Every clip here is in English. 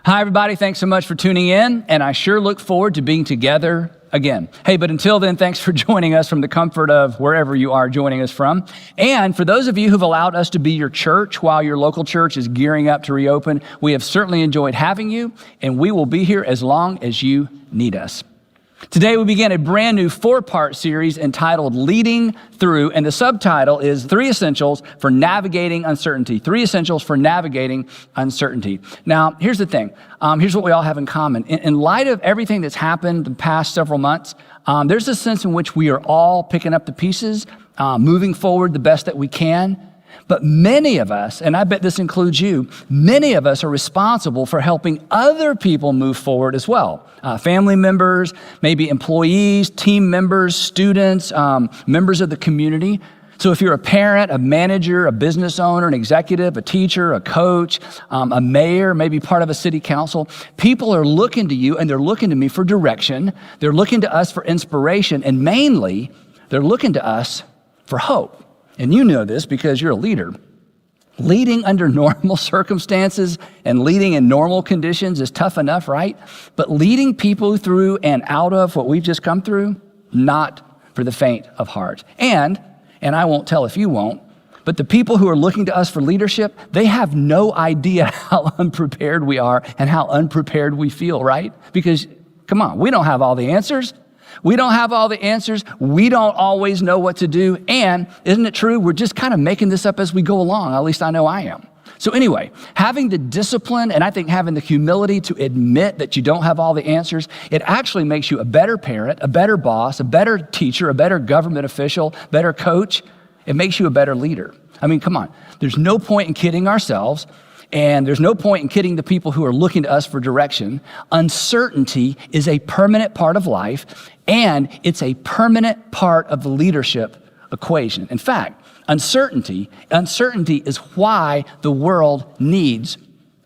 Hi, everybody. Thanks so much for tuning in, and I sure look forward to being together again. Hey, but until then, thanks for joining us from the comfort of wherever you are joining us from. And for those of you who've allowed us to be your church while your local church is gearing up to reopen, we have certainly enjoyed having you, and we will be here as long as you need us. Today, we begin a brand new 4-part series entitled Leading Through, and the subtitle is 3 Essentials for Navigating Uncertainty. 3 Essentials for Navigating Uncertainty. Now, here's the thing. Here's what we all have in common. In light of everything that's happened the past several months, there's a sense in which we are all picking up the pieces, moving forward the best that we can. But many of us, and I bet this includes you, many of us are responsible for helping other people move forward as well. Family members, maybe employees, team members, students, members of the community. So if you're a parent, a manager, a business owner, an executive, a teacher, a coach, a mayor, maybe part of a city council, people are looking to you and they're looking to me for direction. They're looking to us for inspiration, and mainly, they're looking to us for hope. And you know this because you're a leader. Leading under normal circumstances and leading in normal conditions is tough enough, right? But leading people through and out of what we've just come through, not for the faint of heart. And I won't tell if you won't, but the people who are looking to us for leadership, they have no idea how unprepared we are and how unprepared we feel, right? Because, come on, we don't have all the answers. We don't have all the answers. We don't always know what to do. And isn't it true? We're just kind of making this up as we go along. At least I know I am. So anyway, having the discipline and I think having the humility to admit that you don't have all the answers, it actually makes you a better parent, a better boss, a better teacher, a better government official, better coach. It makes you a better leader. I mean, come on. There's no point in kidding ourselves. And there's no point in kidding the people who are looking to us for direction. Uncertainty is a permanent part of life, and it's a permanent part of the leadership equation. In fact, uncertainty is why the world needs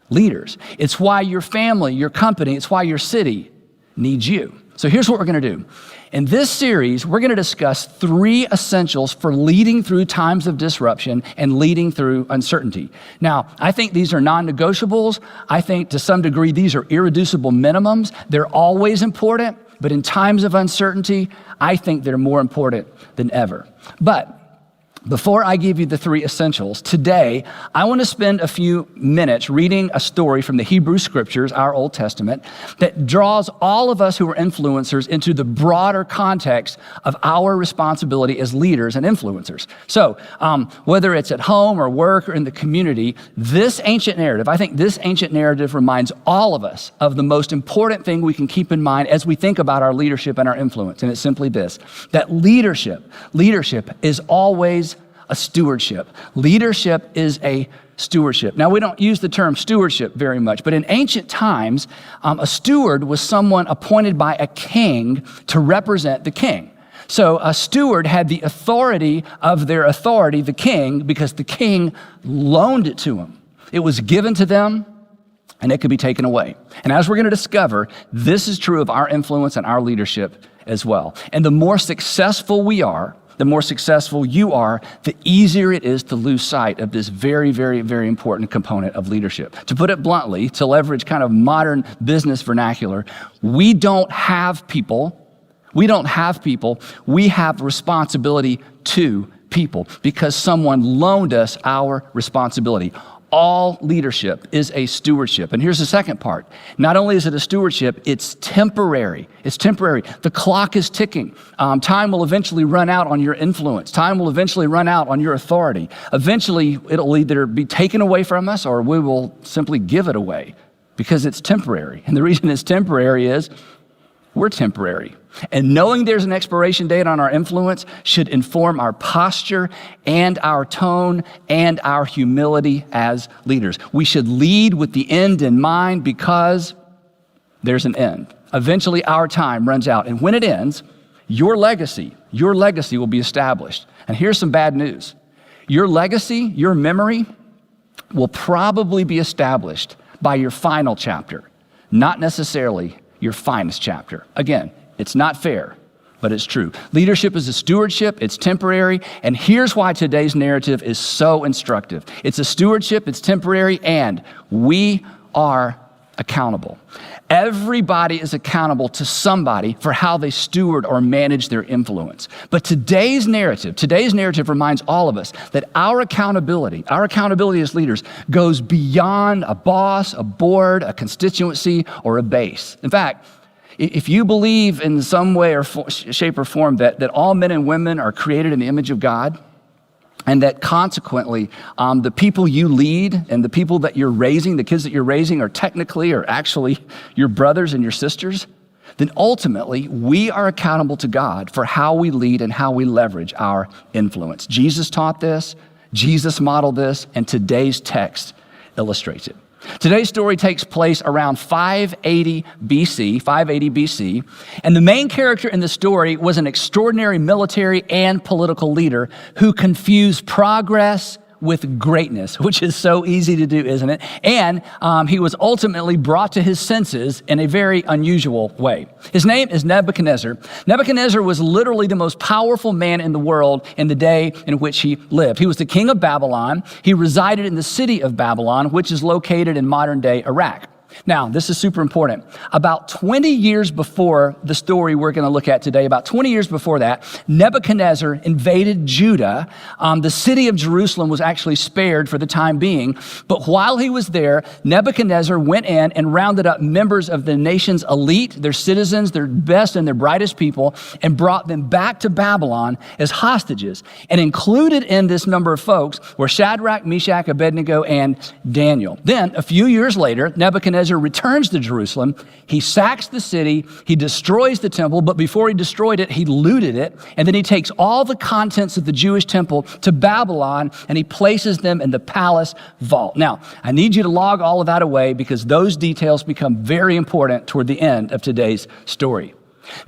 leaders. It's why your family, your company, it's why your city needs you. So here's what we're going to do. In this series, we're going to discuss 3 essentials for leading through times of disruption and leading through uncertainty. Now, I think these are non-negotiables. I think to some degree, these are irreducible minimums. They're always important, but in times of uncertainty, I think they're more important than ever. But before I give you the 3 essentials, today, I want to spend a few minutes reading a story from the Hebrew Scriptures, our Old Testament, that draws all of us who are influencers into the broader context of our responsibility as leaders and influencers. So, whether it's at home or work or in the community, this ancient narrative, I think this ancient narrative reminds all of us of the most important thing we can keep in mind as we think about our leadership and our influence, and it's simply this, that leadership is always a stewardship. Leadership is a stewardship. Now, we don't use the term stewardship very much, but in ancient times, a steward was someone appointed by a king to represent the king. So a steward had the authority of their authority, the king, because the king loaned it to him. It was given to them, and it could be taken away. And as we're going to discover, this is true of our influence and our leadership as well. And the more successful we are, the more successful you are, the easier it is to lose sight of this very, very, very important component of leadership. To put it bluntly, to leverage kind of modern business vernacular, we don't have people. We have responsibility to people because someone loaned us our responsibility. All leadership is a stewardship. And here's the second part. Not only is it a stewardship, it's temporary. It's temporary. The clock is ticking. Time will eventually run out on your influence. Time will eventually run out on your authority. Eventually, it'll either be taken away from us or we will simply give it away because it's temporary. And the reason it's temporary is we're temporary. And knowing there's an expiration date on our influence should inform our posture and our tone and our humility as leaders. We should lead with the end in mind because there's an end. Eventually, our time runs out. And when it ends, your legacy will be established. And here's some bad news. Your legacy, your memory, will probably be established by your final chapter, not necessarily your finest chapter. Again, it's not fair, but it's true. Leadership is a stewardship, it's temporary, and here's why today's narrative is so instructive. It's a stewardship, it's temporary, and we are accountable. Everybody is accountable to somebody for how they steward or manage their influence. But today's narrative reminds all of us that our accountability as leaders goes beyond a boss, a board, a constituency, or a base. In fact, if you believe in some way or shape or form that all men and women are created in the image of God, and that consequently, the people you lead and the people that you're raising, the kids that you're raising are technically or actually your brothers and your sisters, then ultimately we are accountable to God for how we lead and how we leverage our influence. Jesus taught this, Jesus modeled this, and today's text illustrates it. Today's story takes place around 580 BC, and the main character in the story was an extraordinary military and political leader who confused progress with greatness, which is so easy to do, isn't it? And he was ultimately brought to his senses in a very unusual way. His name is Nebuchadnezzar. Nebuchadnezzar was literally the most powerful man in the world in the day in which he lived. He was the king of Babylon. He resided in the city of Babylon, which is located in modern-day Iraq. Now, this is super important. About 20 years before the story we're going to look at today, about 20 years before that, Nebuchadnezzar invaded Judah. The city of Jerusalem was actually spared for the time being. But while he was there, Nebuchadnezzar went in and rounded up members of the nation's elite, their citizens, their best and their brightest people, and brought them back to Babylon as hostages. And included in this number of folks were Shadrach, Meshach, Abednego, and Daniel. Then, a few years later, Nebuchadnezzar returns to Jerusalem. He sacks the city. He destroys the temple, but before he destroyed it, he looted it. And then he takes all the contents of the Jewish temple to Babylon, and he places them in the palace vault. Now, I need you to log all of that away because those details become very important toward the end of today's story.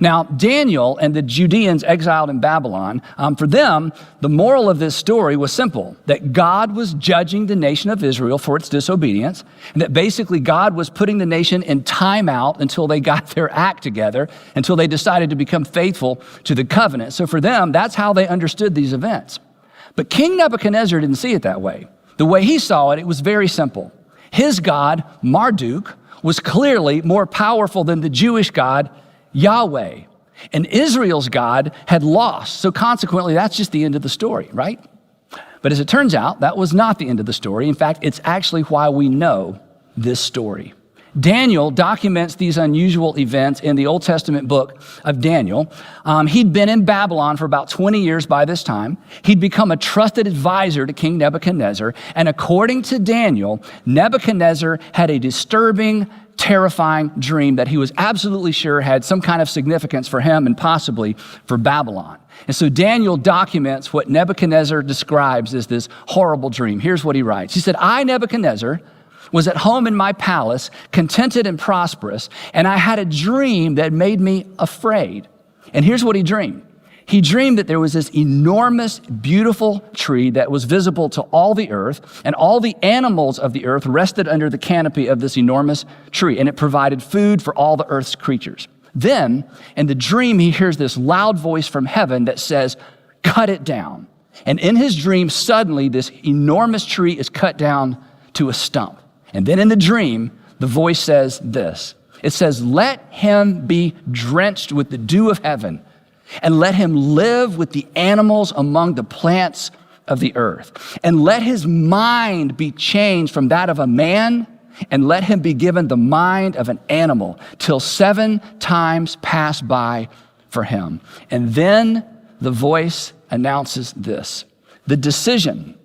Now, Daniel and the Judeans exiled in Babylon, for them, the moral of this story was simple, that God was judging the nation of Israel for its disobedience, and that basically God was putting the nation in timeout until they got their act together, until they decided to become faithful to the covenant. So for them, that's how they understood these events. But King Nebuchadnezzar didn't see it that way. The way he saw it, it was very simple. His God, Marduk, was clearly more powerful than the Jewish God, Yahweh. And Israel's God had lost. So consequently, that's just the end of the story, right? But as it turns out, that was not the end of the story. In fact, it's actually why we know this story. Daniel documents these unusual events in the Old Testament book of Daniel. He'd been in Babylon for about 20 years by this time. He'd become a trusted advisor to King Nebuchadnezzar. And according to Daniel, Nebuchadnezzar had a disturbing, terrifying dream that he was absolutely sure had some kind of significance for him and possibly for Babylon. And so Daniel documents what Nebuchadnezzar describes as this horrible dream. Here's what he writes. He said, I, Nebuchadnezzar, was at home in my palace, contented and prosperous, and I had a dream that made me afraid. And here's what he dreamed. He dreamed that there was this enormous, beautiful tree that was visible to all the earth, and all the animals of the earth rested under the canopy of this enormous tree, and it provided food for all the earth's creatures. Then, in the dream, he hears this loud voice from heaven that says, cut it down. And in his dream, suddenly, this enormous tree is cut down to a stump. And then in the dream, the voice says this. It says, let him be drenched with the dew of heaven, and let him live with the animals among the plants of the earth. And let his mind be changed from that of a man, and let him be given the mind of an animal, till 7 times pass by for him. And then the voice announces this. The decision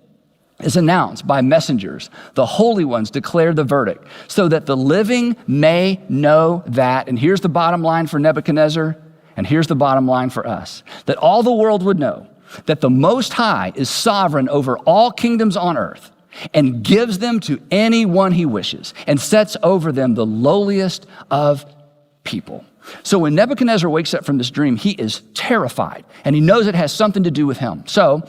is announced by messengers. The holy ones declare the verdict, so that the living may know that, and here's the bottom line for Nebuchadnezzar, and here's the bottom line for us, that all the world would know that the Most High is sovereign over all kingdoms on earth and gives them to anyone he wishes and sets over them the lowliest of people. So when Nebuchadnezzar wakes up from this dream, he is terrified and he knows it has something to do with him. So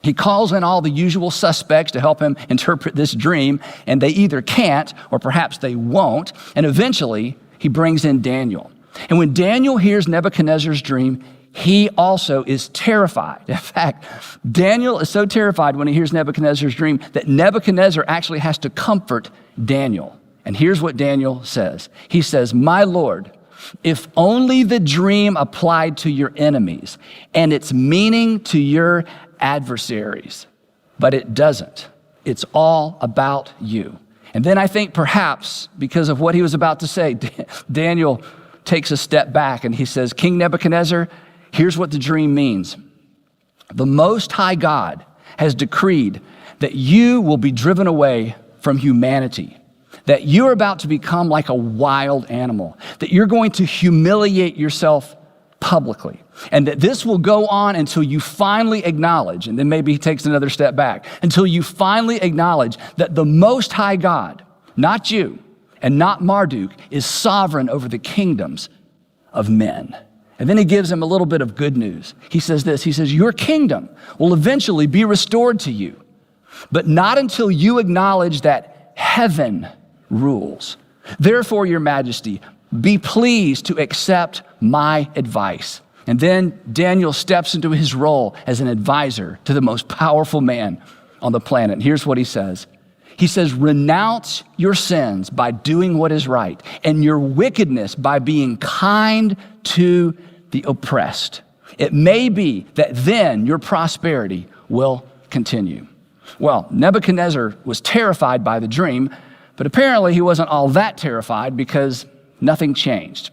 he calls in all the usual suspects to help him interpret this dream, and they either can't or perhaps they won't. And eventually he brings in Daniel. And when Daniel hears Nebuchadnezzar's dream, he also is terrified. In fact, Daniel is so terrified when he hears Nebuchadnezzar's dream that Nebuchadnezzar actually has to comfort Daniel. And here's what Daniel says. He says, my Lord, if only the dream applied to your enemies and its meaning to your adversaries, but it doesn't. It's all about you. And then I think perhaps because of what he was about to say, Daniel takes a step back and he says, King Nebuchadnezzar, here's what the dream means. The Most High God has decreed that you will be driven away from humanity, that you're about to become like a wild animal, that you're going to humiliate yourself publicly, and that this will go on until you finally acknowledge, and then maybe he takes another step back, until you finally acknowledge that the Most High God, not you and not Marduk, is sovereign over the kingdoms of men. And then he gives him a little bit of good news. He says this, he says, your kingdom will eventually be restored to you, but not until you acknowledge that heaven rules. Therefore, your majesty, be pleased to accept my advice. And then Daniel steps into his role as an advisor to the most powerful man on the planet. And here's what he says. He says, renounce your sins by doing what is right, and your wickedness by being kind to the oppressed. It may be that then your prosperity will continue. Well, Nebuchadnezzar was terrified by the dream, but apparently he wasn't all that terrified because nothing changed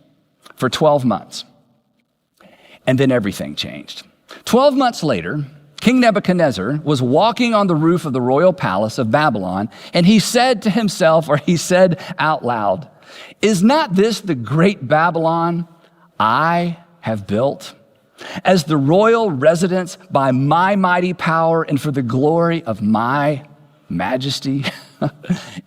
for 12 months. And then everything changed. 12 months later, King Nebuchadnezzar was walking on the roof of the royal palace of Babylon, and he said to himself, or he said out loud, is not this the great Babylon I have built as the royal residence by my mighty power and for the glory of my majesty?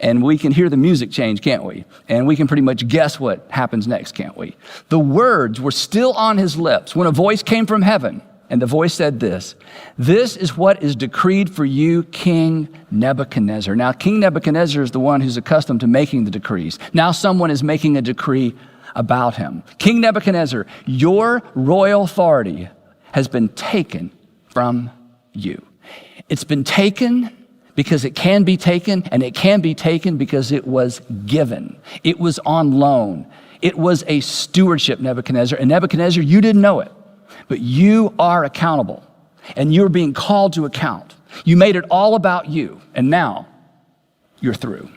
And we can hear the music change, can't we? And we can pretty much guess what happens next, can't we? The words were still on his lips when a voice came from heaven, and the voice said this is what is decreed for you, King Nebuchadnezzar. Now, King Nebuchadnezzar is the one who's accustomed to making the decrees. Now someone is making a decree about him. King Nebuchadnezzar, your royal authority has been taken from you. It's been taken because it can be taken, and it can be taken because it was given. It was on loan. It was a stewardship, Nebuchadnezzar. And Nebuchadnezzar, you didn't know it, but you are accountable, and you're being called to account. You made it all about you, and now you're through.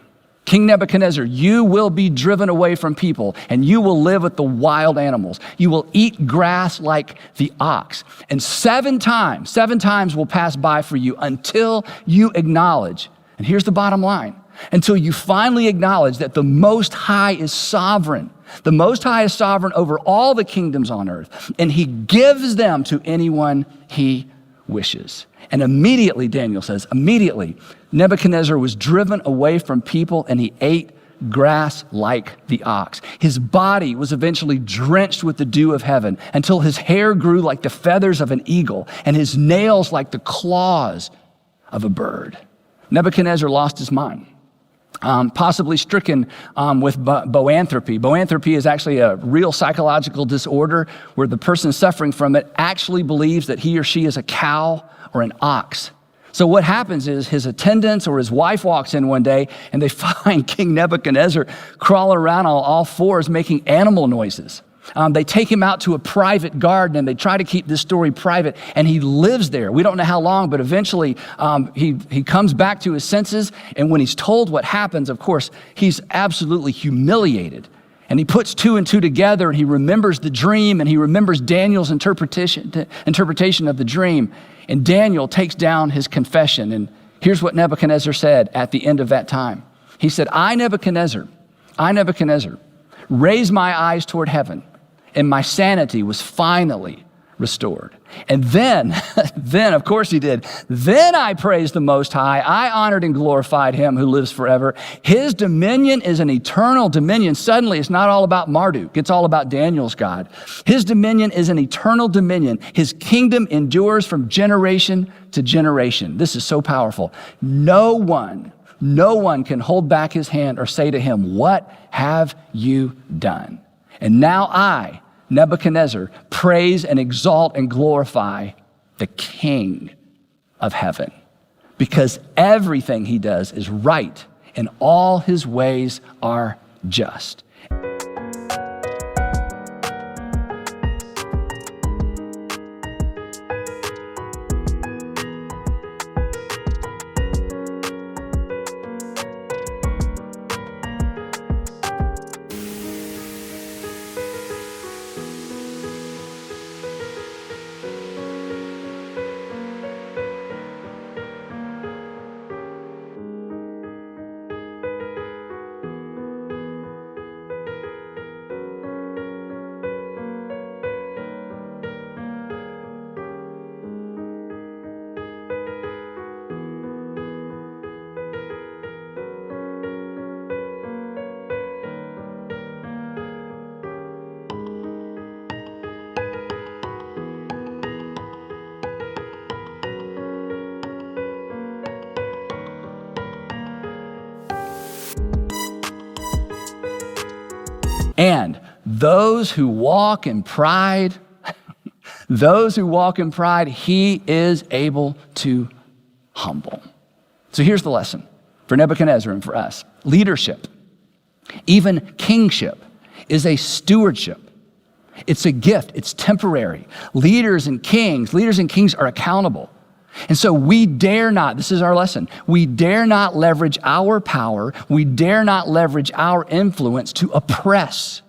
King Nebuchadnezzar, you will be driven away from people, and you will live with the wild animals. You will eat grass like the ox. And seven times will pass by for you until you acknowledge, and here's the bottom line, until you finally acknowledge that the Most High is sovereign. The Most High is sovereign over all the kingdoms on earth, and he gives them to anyone he wishes. And immediately, Daniel says, immediately, Nebuchadnezzar was driven away from people, and he ate grass like the ox. His body was eventually drenched with the dew of heaven until his hair grew like the feathers of an eagle and his nails like the claws of a bird. Nebuchadnezzar lost his mind. Possibly stricken with boanthropy. Boanthropy is actually a real psychological disorder where the person suffering from it actually believes that he or she is a cow or an ox. So what happens is his attendants or his wife walks in one day and they find King Nebuchadnezzar crawling around on all fours making animal noises. They take him out to a private garden, and they try to keep this story private, and he lives there. We don't know how long, but eventually he comes back to his senses, and when he's told what happens, of course, he's absolutely humiliated. And he puts two and two together, and he remembers the dream, and he remembers Daniel's interpretation of the dream. And Daniel takes down his confession, and here's what Nebuchadnezzar said at the end of that time. He said, I, Nebuchadnezzar, raised my eyes toward heaven, and my sanity was finally restored. And then, of course he did. Then I praised the Most High. I honored and glorified him who lives forever. His dominion is an eternal dominion. Suddenly, it's not all about Marduk. It's all about Daniel's God. His dominion is an eternal dominion. His kingdom endures from generation to generation. This is so powerful. No one can hold back his hand or say to him, what have you done? And now I, Nebuchadnezzar, praise and exalt and glorify the King of heaven, because everything he does is right and all his ways are just. And those who walk in pride, he is able to humble. So here's the lesson for Nebuchadnezzar and for us. Leadership, even kingship, is a stewardship. It's a gift. It's temporary. Leaders and kings are accountable. And so we dare not, this is our lesson, we dare not leverage our power, we dare not leverage our influence to oppress.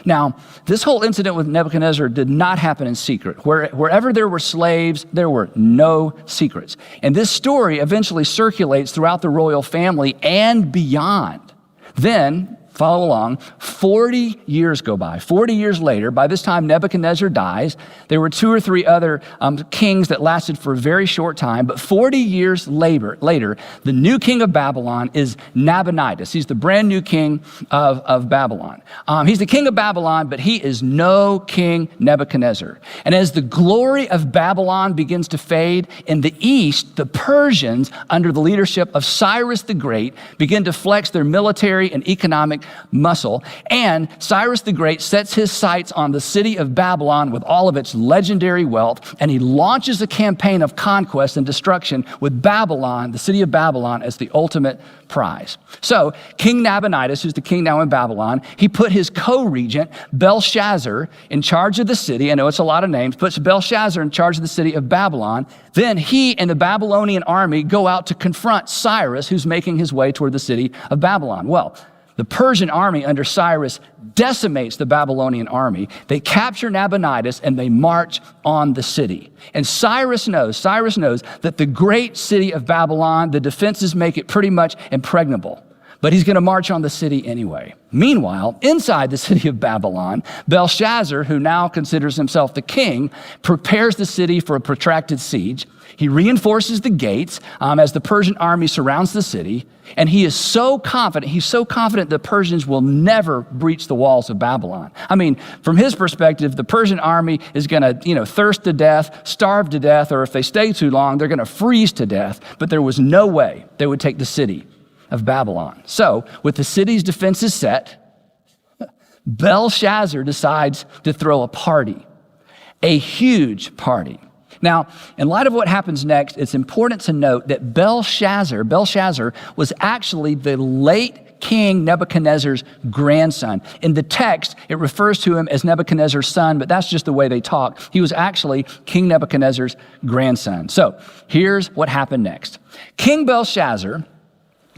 Now, this whole incident with Nebuchadnezzar did not happen in secret. Wherever there were slaves, there were no secrets. And this story eventually circulates throughout the royal family and beyond. Then, follow along, 40 years go by. 40 years later, by this time Nebuchadnezzar dies. There were 2 or 3 other kings that lasted for a very short time, but 40 years later, the new king of Babylon is Nabonidus. He's the brand new king of Babylon. He's the king of Babylon, but he is no King Nebuchadnezzar. And as the glory of Babylon begins to fade, in the east, the Persians, under the leadership of Cyrus the Great, begin to flex their military and economic muscle, and Cyrus the Great sets his sights on the city of Babylon with all of its legendary wealth, and he launches a campaign of conquest and destruction with Babylon, the city of Babylon, as the ultimate prize. So King Nabonidus, who's the king now in Babylon, he put his co-regent Belshazzar in charge of the city. I know it's a lot of names, puts Belshazzar in charge of the city of Babylon. Then he and the Babylonian army go out to confront Cyrus, who's making his way toward the city of Babylon. Well, the Persian army under Cyrus decimates the Babylonian army. They capture Nabonidus and they march on the city. And Cyrus knows that the great city of Babylon, the defenses make it pretty much impregnable. But he's going to march on the city anyway. Meanwhile, inside the city of Babylon, Belshazzar, who now considers himself the king, prepares the city for a protracted siege. He reinforces the gates as the Persian army surrounds the city. And he's so confident the Persians will never breach the walls of Babylon. I mean, from his perspective, the Persian army is going to, thirst to death, starve to death, or if they stay too long, they're going to freeze to death. But there was no way they would take the city of Babylon. So, with the city's defenses set, Belshazzar decides to throw a party, a huge party. Now, in light of what happens next, it's important to note that Belshazzar was actually the late King Nebuchadnezzar's grandson. In the text, it refers to him as Nebuchadnezzar's son, but that's just the way they talk. He was actually King Nebuchadnezzar's grandson. So here's what happened next. King Belshazzar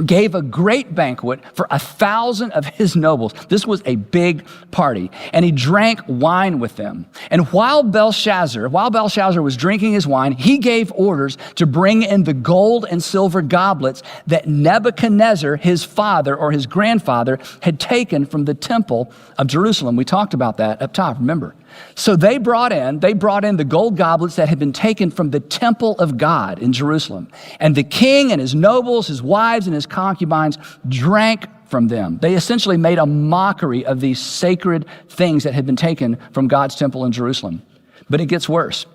gave a great banquet for 1,000 of his nobles. This was a big party, and he drank wine with them. And while Belshazzar was drinking his wine, he gave orders to bring in the gold and silver goblets that Nebuchadnezzar, his father or his grandfather, had taken from the temple of Jerusalem. We talked about that up top, remember? So they brought in the gold goblets that had been taken from the temple of God in Jerusalem. And the king and his nobles, his wives and his concubines drank from them. They essentially made a mockery of these sacred things that had been taken from God's temple in Jerusalem. But it gets worse.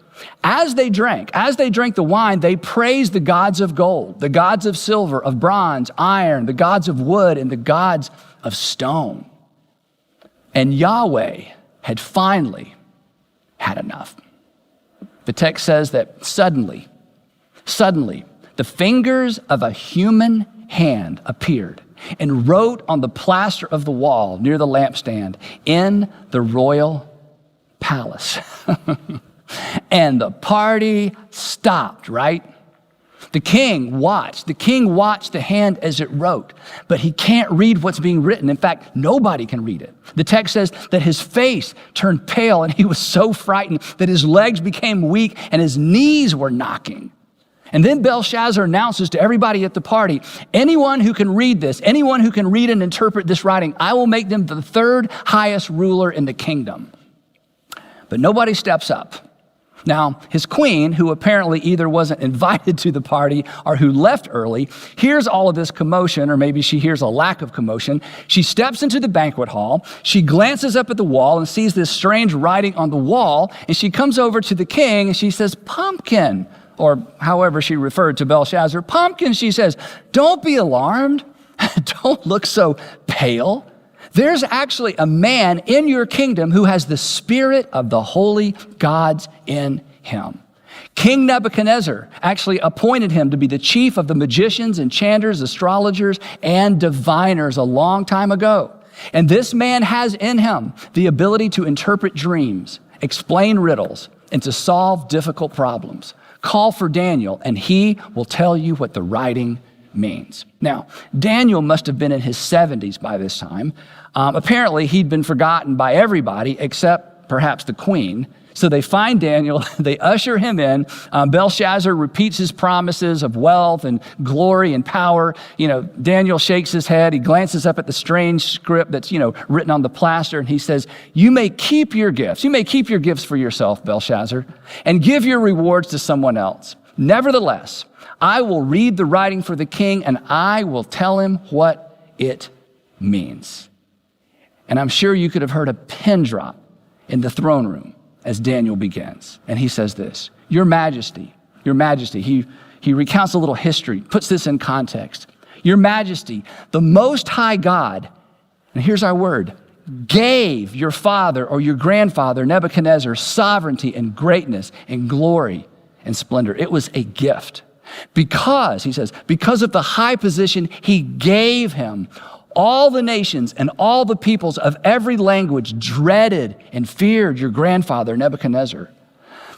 As they drank the wine, they praised the gods of gold, the gods of silver, of bronze, iron, the gods of wood, and the gods of stone. And Yahweh had finally had enough. The text says that suddenly, the fingers of a human hand appeared and wrote on the plaster of the wall near the lampstand, "In the royal palace." And the party stopped, right? The king watched. The king watched the hand as it wrote, but he can't read what's being written. In fact, nobody can read it. The text says that his face turned pale and he was so frightened that his legs became weak and his knees were knocking. And then Belshazzar announces to everybody at the party, anyone who can read this, anyone who can read and interpret this writing, I will make them the third highest ruler in the kingdom. But nobody steps up. Now, his queen, who apparently either wasn't invited to the party or who left early, hears all of this commotion, or maybe she hears a lack of commotion. She steps into the banquet hall. She glances up at the wall and sees this strange writing on the wall. And she comes over to the king and she says, "Pumpkin," or however she referred to Belshazzar. "Pumpkin," she says, "don't be alarmed. Don't look so pale. There's actually a man in your kingdom who has the spirit of the holy gods in him. King Nebuchadnezzar actually appointed him to be the chief of the magicians, enchanters, astrologers, and diviners a long time ago. And this man has in him the ability to interpret dreams, explain riddles, and to solve difficult problems. Call for Daniel, and he will tell you what the writing means." Now, Daniel must have been in his 70s by this time. Apparently, he'd been forgotten by everybody except perhaps the queen. So they find Daniel, they usher him in. Belshazzar repeats his promises of wealth and glory and power. Daniel shakes his head. He glances up at the strange script that's, written on the plaster, and he says, "You may keep your gifts. You may keep your gifts for yourself, Belshazzar, and give your rewards to someone else. Nevertheless, I will read the writing for the king, and I will tell him what it means." And I'm sure you could have heard a pin drop in the throne room as Daniel begins. And he says this, Your Majesty, he recounts a little history, puts this in context. "Your Majesty, the Most High God," and here's our word, "gave your father or your grandfather Nebuchadnezzar sovereignty and greatness and glory and splendor." It was a gift. Because, he says, because of the high position he gave him, all the nations and all the peoples of every language dreaded and feared your grandfather Nebuchadnezzar.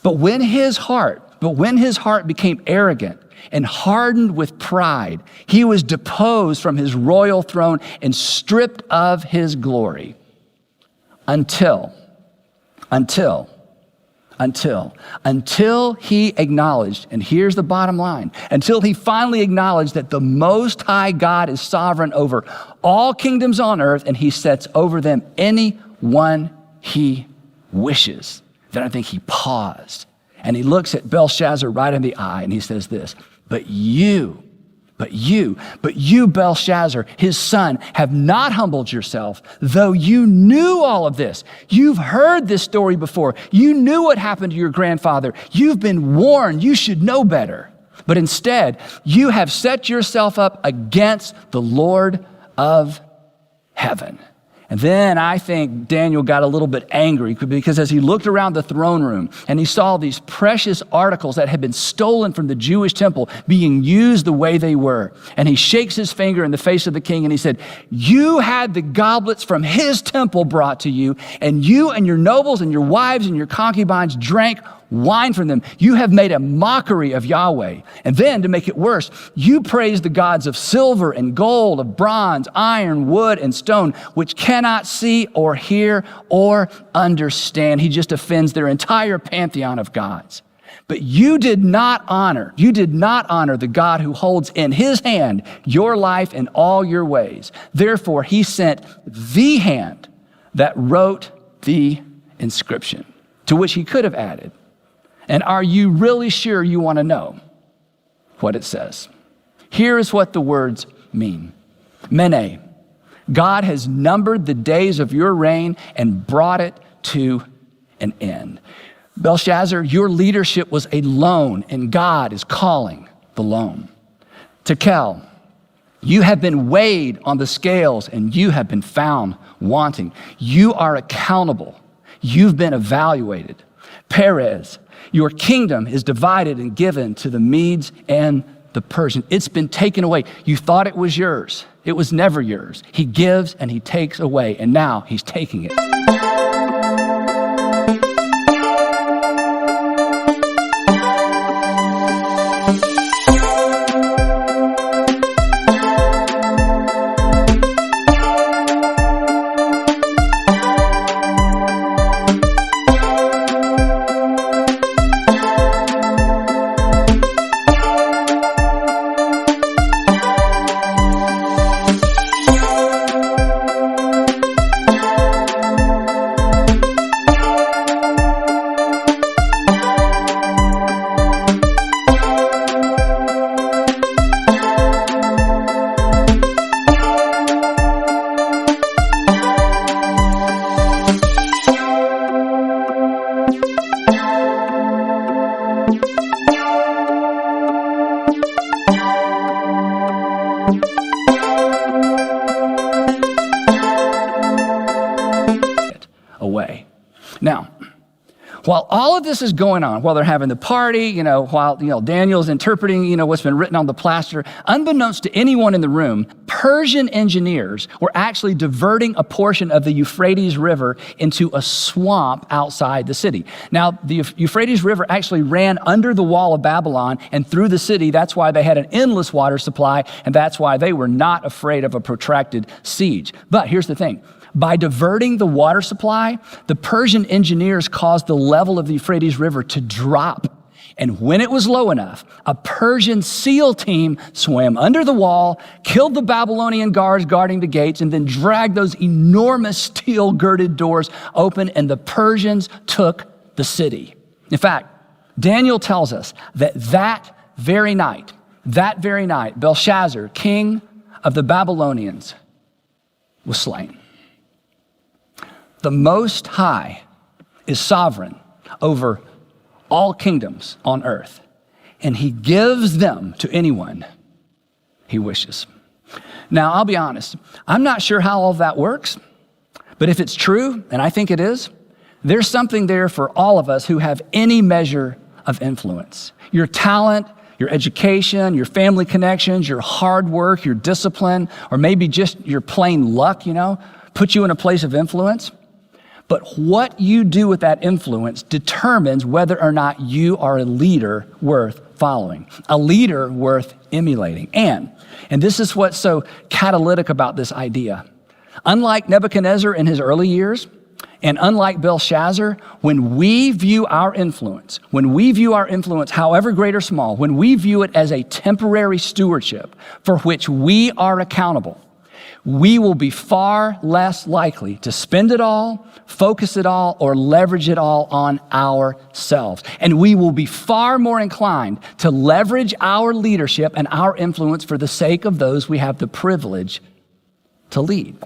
But when his heart became arrogant and hardened with pride, he was deposed from his royal throne and stripped of his glory until he acknowledged, and here's the bottom line, until he finally acknowledged that the Most High God is sovereign over all kingdoms on earth, and he sets over them any one he wishes. Then I think he paused, and he looks at Belshazzar right in the eye, and he says this, But you, Belshazzar, his son, have not humbled yourself, though you knew all of this. You've heard this story before. You knew what happened to your grandfather. You've been warned. You should know better. But instead, you have set yourself up against the Lord of heaven. And then I think Daniel got a little bit angry because as he looked around the throne room and he saw these precious articles that had been stolen from the Jewish temple being used the way they were, and he shakes his finger in the face of the king and he said, "You had the goblets from his temple brought to you, and you and your nobles and your wives and your concubines drank wine from them. You have made a mockery of Yahweh. And then, to make it worse, you praise the gods of silver and gold, of bronze, iron, wood, and stone, which cannot see or hear or understand." He just offends their entire pantheon of gods. "But you did not honor the God who holds in his hand your life and all your ways. Therefore, he sent the hand that wrote the inscription," to which he could have added, "And are you really sure you want to know what it says? Here is what the words mean. Mene, God has numbered the days of your reign and brought it to an end." Belshazzar, your leadership was a loan, and God is calling the loan. Tekel, you have been weighed on the scales, and you have been found wanting. You are accountable. You've been evaluated. Perez, your kingdom is divided and given to the Medes and the Persians. It's been taken away. You thought it was yours. It was never yours. He gives and he takes away, and now he's taking it. Away. Now, while all of this is going on, while they're having the party, while Daniel's interpreting, what's been written on the plaster, unbeknownst to anyone in the room, Persian engineers were actually diverting a portion of the Euphrates River into a swamp outside the city. Now, the Euphrates River actually ran under the wall of Babylon and through the city. That's why they had an endless water supply, and that's why they were not afraid of a protracted siege. But here's the thing. By diverting the water supply, the Persian engineers caused the level of the Euphrates River to drop. And when it was low enough, a Persian SEAL team swam under the wall, killed the Babylonian guards guarding the gates, and then dragged those enormous steel-girded doors open, and the Persians took the city. In fact, Daniel tells us that very night, Belshazzar, king of the Babylonians, was slain. The Most High is sovereign over all kingdoms on earth, and he gives them to anyone he wishes. Now, I'll be honest, I'm not sure how all of that works, but if it's true, and I think it is, there's something there for all of us who have any measure of influence. Your talent, your education, your family connections, your hard work, your discipline, or maybe just your plain luck, put you in a place of influence. But what you do with that influence determines whether or not you are a leader worth following, a leader worth emulating. And this is what's so catalytic about this idea. Unlike Nebuchadnezzar in his early years, and unlike Belshazzar, when we view our influence, however great or small, when we view it as a temporary stewardship for which we are accountable, we will be far less likely to spend it all, focus it all, or leverage it all on ourselves. And we will be far more inclined to leverage our leadership and our influence for the sake of those we have the privilege to lead.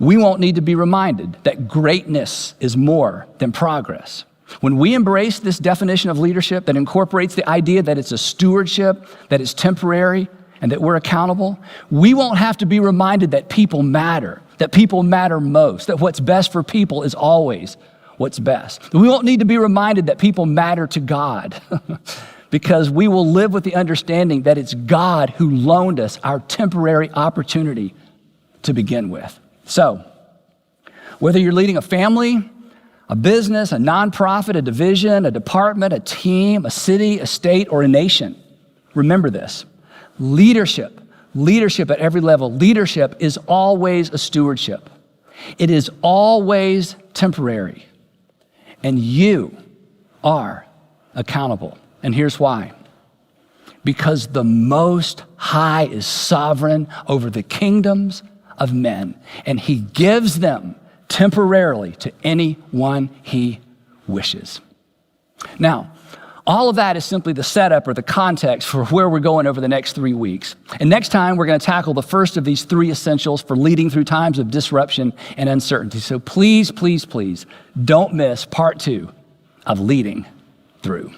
We won't need to be reminded that greatness is more than progress. When we embrace this definition of leadership that incorporates the idea that it's a stewardship, that it's temporary, and that we're accountable, we won't have to be reminded that people matter most, that what's best for people is always what's best. We won't need to be reminded that people matter to God because we will live with the understanding that it's God who loaned us our temporary opportunity to begin with. So, whether you're leading a family, a business, a nonprofit, a division, a department, a team, a city, a state, or a nation, remember this. Leadership at every level, leadership is always a stewardship. It is always temporary. And you are accountable. And here's why. Because the Most High is sovereign over the kingdoms of men, and he gives them temporarily to anyone he wishes. Now, all of that is simply the setup or the context for where we're going over the next 3 weeks. And next time, we're going to tackle the first of these 3 essentials for leading through times of disruption and uncertainty. So please, please, please don't miss part 2 of Leading Through.